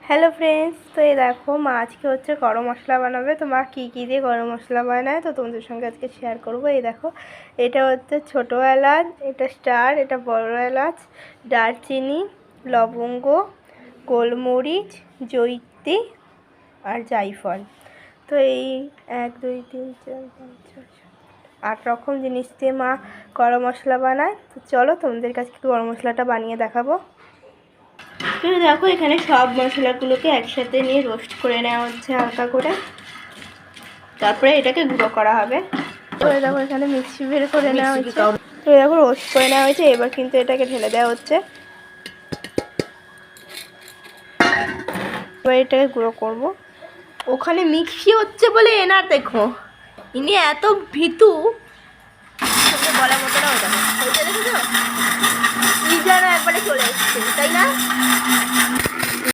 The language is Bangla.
হ্যালো ফ্রেন্ডস, তো এই দেখো মা আজকে হচ্ছে গরম মশলা বানাবে। তো মা কী কী দিয়ে গরম মশলা বানায় তো তোমাদের সঙ্গে আজকে শেয়ার করবো। এই দেখো, এটা হচ্ছে ছোটো এলাচ, এটা স্টার, এটা বড় এলাচ, দারচিনি, লবঙ্গ, গোলমরিচ, জয়িত্রী আর জায়ফল। তো এই 1 2 3 4 5 6 7 8 রকম জিনিস দিয়ে মা গরম মশলা বানায়। তো চলো তোমাদের কাছে গরম মশলাটা বানিয়ে দেখাবো। তো দেখো, এখানে সব মশলাগুলোকে একসাথে নিয়ে রোস্ট করে নেওয়া হচ্ছে হালকা করে, তারপরে এটাকে গুঁড়ো করা হবে। তো দেখো এখানে মিক্সি বের করে নেওয়া হয়েছে। তো দেখো রোস্ট করে নেওয়া হয়েছে, এবার কিন্তু এটাকে ঢেলে দেওয়া হচ্ছে। এবার এটাকে গুঁড়ো করবো। ওখানে মিক্সি হচ্ছে বলে এনার দেখো, ইনি এত ভীতু বলার মতো না। ওটা দেখেছো, ই যেন একবারে চলে এসছে, তাই না?